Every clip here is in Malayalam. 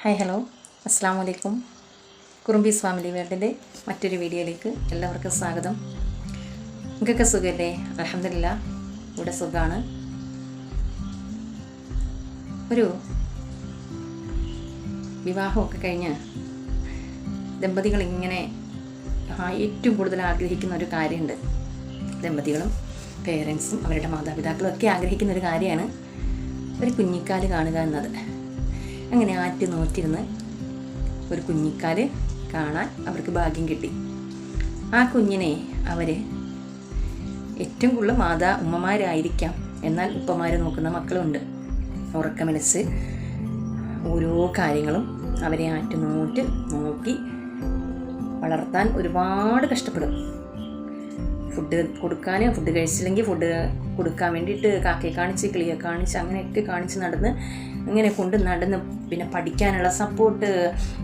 ഹായ് ഹലോ അസ്സാം വലൈക്കും. കുറുമ്പീസ് ഫാമിലി വേൾഡിൻ്റെ മറ്റൊരു വീഡിയോയിലേക്ക് എല്ലാവർക്കും സ്വാഗതം. നിങ്ങൾക്കൊക്കെ സുഖമല്ലേ? അൽഹംദുലില്ലാ ഇവിടെ സുഖമാണ്. ഒരു വിവാഹമൊക്കെ കഴിഞ്ഞ് ദമ്പതികൾ ഇങ്ങനെ ഏറ്റവും കൂടുതൽ ആഗ്രഹിക്കുന്ന ഒരു കാര്യമുണ്ട്. ദമ്പതികളും പേരൻസും അവരുടെ മാതാപിതാക്കളും ഒക്കെ ആഗ്രഹിക്കുന്ന ഒരു കാര്യമാണ് ഒരു കുഞ്ഞിക്കാല് കാണുക എന്നത്. അങ്ങനെ ആറ്റ് നോറ്റിരുന്ന് ഒരു കുഞ്ഞിക്കാല് കാണാൻ അവർക്ക് ഭാഗ്യം കിട്ടി. ആ കുഞ്ഞിനെ അവർ ഏറ്റവും കൂടുതൽ ഉമ്മമാരായിരിക്കാം, എന്നാൽ ഉപ്പമാർ നോക്കുന്ന മക്കളുണ്ട്. ഉറക്കമനസ് ഓരോ കാര്യങ്ങളും അവരെ ആറ്റുനോറ്റ് നോക്കി വളർത്താൻ ഒരുപാട് കഷ്ടപ്പെടും. ഫുഡ് കഴിച്ചില്ലെങ്കിൽ ഫുഡ് കൊടുക്കാൻ വേണ്ടിയിട്ട് കാക്കയെ കാണിച്ച് കിളിയെ കാണിച്ച് അങ്ങനെയൊക്കെ കാണിച്ച് നടന്ന് പിന്നെ പഠിക്കാനുള്ള സപ്പോർട്ട്,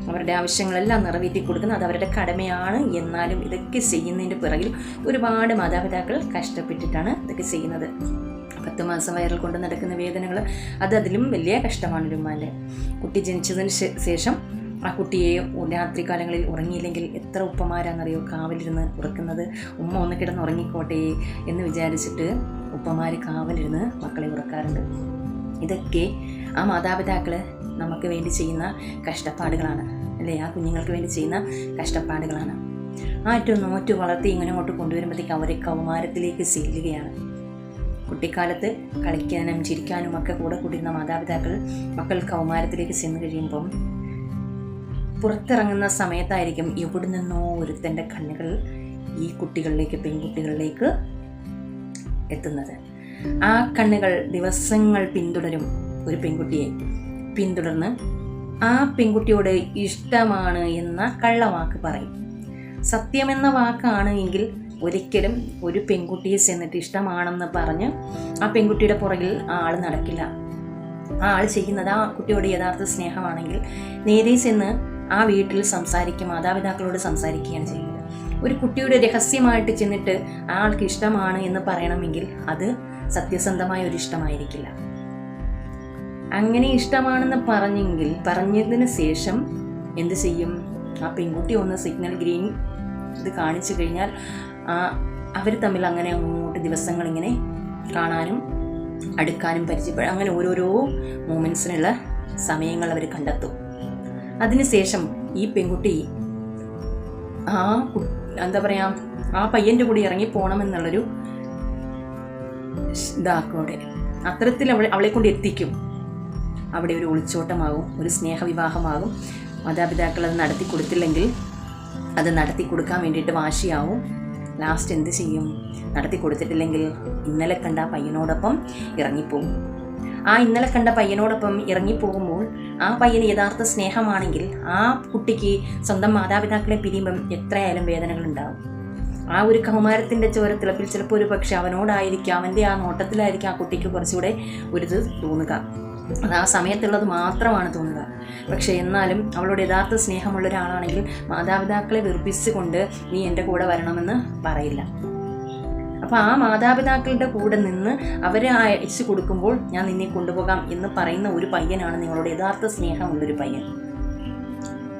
അവരുടെ ആവശ്യങ്ങളെല്ലാം നിറവേറ്റി കൊടുക്കുന്നത് അത് അവരുടെ കടമയാണ്. എന്നാലും ഇതൊക്കെ ചെയ്യുന്നതിൻ്റെ പിറകിൽ ഒരുപാട് മാതാപിതാക്കൾ കഷ്ടപ്പെട്ടിട്ടാണ് ഇതൊക്കെ ചെയ്യുന്നത്. 10 മാസം വയറിൽ കൊണ്ട് നടക്കുന്ന വേദനകൾ അതിലും വലിയ കഷ്ടമാണ്. ഒരു ഉമ്മാൻ്റെ കുട്ടി ജനിച്ചതിന് ശേഷം ആ കുട്ടിയെ രാത്രി കാലങ്ങളിൽ ഉറങ്ങിയില്ലെങ്കിൽ എത്ര ഉപ്പമാരാണെന്നറിയോ കാവലിരുന്ന് ഉറക്കുന്നത്. ഉമ്മ ഒന്ന് കിടന്ന് ഉറങ്ങിക്കോട്ടെ എന്ന് വിചാരിച്ചിട്ട് ഉപ്പമാർ കാവലിരുന്ന് മക്കളെ ഉറക്കാറുണ്ട്. ഇതൊക്കെ ആ മാതാപിതാക്കൾ നമുക്ക് വേണ്ടി ചെയ്യുന്ന കഷ്ടപ്പാടുകളാണ്, അല്ലേ? ആ കുഞ്ഞുങ്ങൾക്ക് വേണ്ടി ചെയ്യുന്ന കഷ്ടപ്പാടുകളാണ്. നോറ്റ് വളർത്തി ഇങ്ങോട്ട് കൊണ്ടുവരുമ്പോഴത്തേക്ക് അവരെ കൗമാരത്തിലേക്ക് ചെല്ലുകയാണ്. കുട്ടിക്കാലത്ത് കളിക്കാനും ചിരിക്കാനും ഒക്കെ കൂടെ കൂടിയിരുന്ന മാതാപിതാക്കൾ മക്കൾ കൗമാരത്തിലേക്ക് ചെന്ന് കഴിയുമ്പം പുറത്തിറങ്ങുന്ന സമയത്തായിരിക്കും എവിടെ നിന്നോ ഒരുത്തൻ്റെ കണ്ണുകൾ ഈ പെൺകുട്ടികളിലേക്ക് എത്തുന്നത്. ആ കണ്ണുകൾ ദിവസങ്ങൾ പിന്തുടരും. ഒരു പെൺകുട്ടിയെ പിന്തുടർന്ന് ആ പെൺകുട്ടിയോട് ഇഷ്ടമാണ് എന്ന കള്ളവാക്ക് പറയും. സത്യമെന്ന വാക്കാണ് എങ്കിൽ ഒരിക്കലും ഒരു പെൺകുട്ടിയെ ചെന്നിട്ട് ഇഷ്ടമാണെന്ന് പറഞ്ഞ് ആ പെൺകുട്ടിയുടെ പുറകിൽ ആ ആൾ നടക്കില്ല. ആ ആൾ ചെയ്യുന്നത് ആ കുട്ടിയോട് യഥാർത്ഥ സ്നേഹമാണെങ്കിൽ നേരെ ചെന്ന് ആ വീട്ടിൽ മാതാപിതാക്കളോട് സംസാരിക്കുകയാണ് ചെയ്യുന്നത്. ഒരു കുട്ടിയുടെ രഹസ്യമായിട്ട് ചെന്നിട്ട് ആ ആൾക്ക് ഇഷ്ടമാണ് എന്ന് പറയണമെങ്കിൽ അത് സത്യസന്ധമായ ഒരു ഇഷ്ടമായിരിക്കില്ല. അങ്ങനെ ഇഷ്ടമാണെന്ന് പറഞ്ഞതിന് ശേഷം എന്ത് ചെയ്യും? ആ പെൺകുട്ടി ഒന്ന് സിഗ്നൽ ഗ്രീൻ ഇത് കാണിച്ചു കഴിഞ്ഞാൽ അവർ തമ്മിൽ അങ്ങനെ അങ്ങോട്ട് ദിവസങ്ങൾ ഇങ്ങനെ കാണാനും അടുക്കാനും പരിചയപ്പെടും. അങ്ങനെ ഓരോരോ മൂമെൻറ്റ്സിനുള്ള സമയങ്ങൾ അവർ കണ്ടെത്തും. അതിനുശേഷം ഈ പെൺകുട്ടി ആ പയ്യൻ്റെ കൂടെ ഇറങ്ങി പോകണമെന്നുള്ളൊരു ഇതാക്കോടെ അത്തരത്തിൽ അവളെ കൊണ്ട് എത്തിക്കും. അവിടെ ഒരു ഒളിച്ചോട്ടമാകും, ഒരു സ്നേഹവിവാഹമാകും. മാതാപിതാക്കൾ അത് നടത്തി കൊടുത്തില്ലെങ്കിൽ അത് നടത്തി കൊടുക്കാൻ വേണ്ടിയിട്ട് വാശിയാവും. ലാസ്റ്റ് എന്ത് ചെയ്യും? നടത്തി കൊടുത്തിട്ടില്ലെങ്കിൽ ഇന്നലെ കണ്ട പയ്യനോടൊപ്പം ഇറങ്ങിപ്പോകും. ആ ഇന്നലെ കണ്ട പയ്യനോടൊപ്പം ഇറങ്ങിപ്പോകുമ്പോൾ ആ പയ്യന് യഥാർത്ഥ സ്നേഹമാണെങ്കിൽ ആ കുട്ടിക്ക് സ്വന്തം മാതാപിതാക്കളെ പിരിയുമ്പം എത്രയായാലും വേദനകൾ ഉണ്ടാവും. ആ ഒരു കൗമാരത്തിൻ്റെ ചോരത്തിളപ്പിൽ ചിലപ്പോൾ ഒരു പക്ഷെ അവനോടായിരിക്കും, അവൻ്റെ ആ നോട്ടത്തിലായിരിക്കും ആ കുട്ടിക്ക് കുറച്ചുകൂടെ ഒരിത് തോന്നുക. അത് ആ സമയത്തുള്ളത് മാത്രമാണ് തോന്നുക. പക്ഷെ എന്നാലും അവളോട് യഥാർത്ഥ സ്നേഹമുള്ള ഒരാളാണെങ്കിൽ മാതാപിതാക്കളെ വെറുപ്പിച്ചുകൊണ്ട് നീ എൻ്റെ കൂടെ വരണമെന്ന് പറയില്ല. അപ്പോൾ ആ മാതാപിതാക്കളുടെ കൂടെ നിന്ന് അവരെ അയച്ചു കൊടുക്കുമ്പോൾ ഞാൻ നിന്നെ കൊണ്ടുപോകാം എന്ന് പറയുന്ന ഒരു പയ്യനാണ് നിങ്ങളോട് യഥാർത്ഥ സ്നേഹമുള്ളൊരു പയ്യൻ.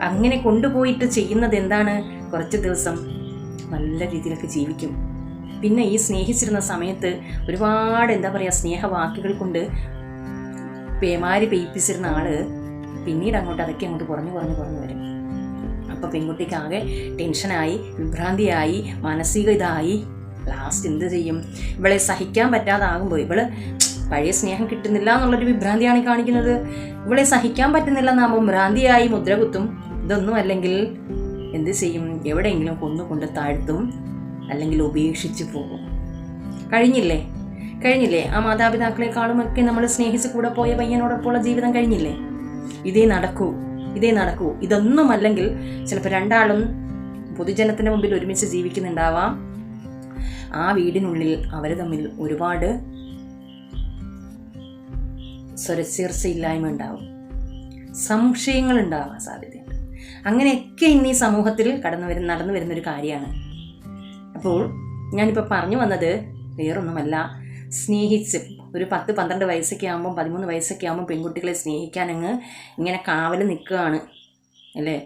അങ്ങനെ കൊണ്ടുപോയിട്ട് ചെയ്യുന്നത് എന്താണ്? കുറച്ച് ദിവസം നല്ല രീതിയിലൊക്കെ ജീവിക്കും. പിന്നെ ഈ സ്നേഹിച്ചിരുന്ന സമയത്ത് ഒരുപാട് സ്നേഹവാക്കുകൾ കൊണ്ട് പേമാരി പെയ്പ്പിച്ചിരുന്ന ആള് പിന്നീട് അതൊക്കെ അങ്ങോട്ട് കുറഞ്ഞു വരും. അപ്പോൾ പെൺകുട്ടിക്ക് ആകെ ടെൻഷനായി, വിഭ്രാന്തിയായി, മാനസിക ഇതായി. ലാസ്റ്റ് എന്ത് ചെയ്യും? ഇവളെ സഹിക്കാൻ പറ്റാതാകുമ്പോൾ, ഇവള് പഴയ സ്നേഹം കിട്ടുന്നില്ല എന്നുള്ളൊരു വിഭ്രാന്തിയാണ് കാണിക്കുന്നത്. ഇവളെ സഹിക്കാൻ പറ്റുന്നില്ല എന്നാകുമ്പോൾ ഭ്രാന്തിയായി മുദ്ര കുത്തും. ഇതൊന്നും അല്ലെങ്കിൽ എന്ത് ചെയ്യും? എവിടെയെങ്കിലും കൊന്നുകൊണ്ട് താഴ്ത്തും, അല്ലെങ്കിൽ ഉപേക്ഷിച്ച് പോകും. കഴിഞ്ഞില്ലേ? ആ മാതാപിതാക്കളെക്കാളുമൊക്കെ നമ്മൾ സ്നേഹിച്ച് കൂടെ പോയ പയ്യനോടൊപ്പമുള്ള ജീവിതം കഴിഞ്ഞില്ലേ? ഇതേ നടക്കൂ. ഇതൊന്നും അല്ലെങ്കിൽ ചിലപ്പോൾ രണ്ടാളും പൊതുജനത്തിന് മുമ്പിൽ ഒരുമിച്ച് ജീവിക്കുന്നുണ്ടാവാം. ആ വീടിനുള്ളിൽ അവർ തമ്മിൽ ഒരുപാട് സ്വരച്ചേർച്ചയില്ലായ്മ ഉണ്ടാവും, സംശയങ്ങൾ ഉണ്ടാവാൻ സാധ്യതയുണ്ട്. അങ്ങനെയൊക്കെ ഇന്ന് ഈ സമൂഹത്തിൽ നടന്നു വരുന്നൊരു കാര്യമാണ്. അപ്പോൾ ഞാനിപ്പോൾ പറഞ്ഞു വന്നത് വേറൊന്നുമല്ല, സ്നേഹിച്ച് ഒരു 10-12 വയസ്സൊക്കെ ആകുമ്പം 13 വയസ്സൊക്കെ ആകുമ്പം പെൺകുട്ടികളെ സ്നേഹിക്കാൻ ഇങ്ങനെ കാവൽ നിൽക്കുകയാണ് അല്ലേ?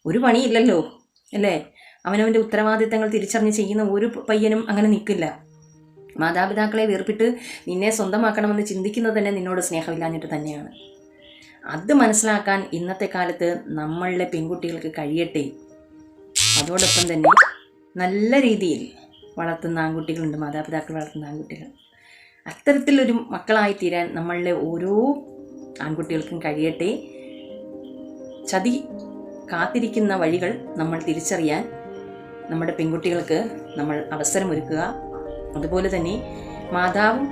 ഒരു പണിയില്ലല്ലോ അല്ലേ? അവനവൻ്റെ ഉത്തരവാദിത്തങ്ങൾ തിരിച്ചറിഞ്ഞ് ചെയ്യുന്ന ഒരു പയ്യനും അങ്ങനെ നിൽക്കില്ല. മാതാപിതാക്കളെ വേർപിട്ട് നിന്നെ സ്വന്തമാക്കണമെന്ന് ചിന്തിക്കുന്നത് തന്നെ നിന്നോട് സ്നേഹമില്ലാഞ്ഞിട്ട് തന്നെയാണ്. അത് മനസ്സിലാക്കാൻ ഇന്നത്തെ കാലത്ത് നമ്മളുടെ പെൺകുട്ടികൾക്ക് കഴിയട്ടെ. അതോടൊപ്പം തന്നെ നല്ല രീതിയിൽ വളർത്തുന്ന ആൺകുട്ടികളുണ്ട്, മാതാപിതാക്കൾ വളർത്തുന്ന ആൺകുട്ടികൾ. അത്തരത്തിലൊരു മക്കളായി തീരാൻ നമ്മളുടെ ഓരോ ആൺകുട്ടികൾക്കും കഴിയട്ടെ. ചതി കാത്തിരിക്കുന്ന വഴികൾ നമ്മൾ തിരിച്ചറിയാൻ നമ്മുടെ പെൺകുട്ടികൾക്ക് നമ്മൾ അവസരമൊരുക്കുക. അതുപോലെ തന്നെ മാതാവും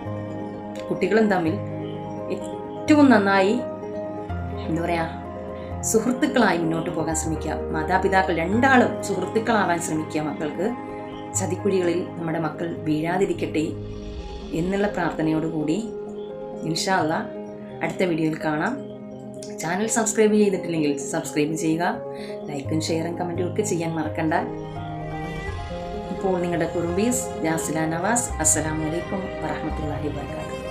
കുട്ടികളും തമ്മിൽ ഏറ്റവും നന്നായി സുഹൃത്തുക്കളായി മുന്നോട്ട് പോകാൻ ശ്രമിക്കുക. മാതാപിതാക്കൾ രണ്ടാളും സുഹൃത്തുക്കളാവാൻ ശ്രമിക്കുക. മക്കൾക്ക് ചതിക്കുഴികളിൽ നമ്മുടെ മക്കൾ വീഴാതിരിക്കട്ടെ എന്നുള്ള പ്രാർത്ഥനയോടുകൂടി ഇൻഷാ അല്ലാഹ് അടുത്ത വീഡിയോയിൽ കാണാം. ചാനൽ സബ്സ്ക്രൈബ് ചെയ്തിട്ടില്ലെങ്കിൽ സബ്സ്ക്രൈബ് ചെയ്യുക. ലൈക്കും ഷെയറും കമൻറ്റും ഒക്കെ ചെയ്യാൻ മറക്കണ്ട. ഇപ്പോൾ നിങ്ങളുടെ കുറുമ്പീസ് ജാസില നവാസ്. അസ്സലാമു അലൈക്കും വറഹ്മത്തുള്ളാഹി വബറകാതുഹു.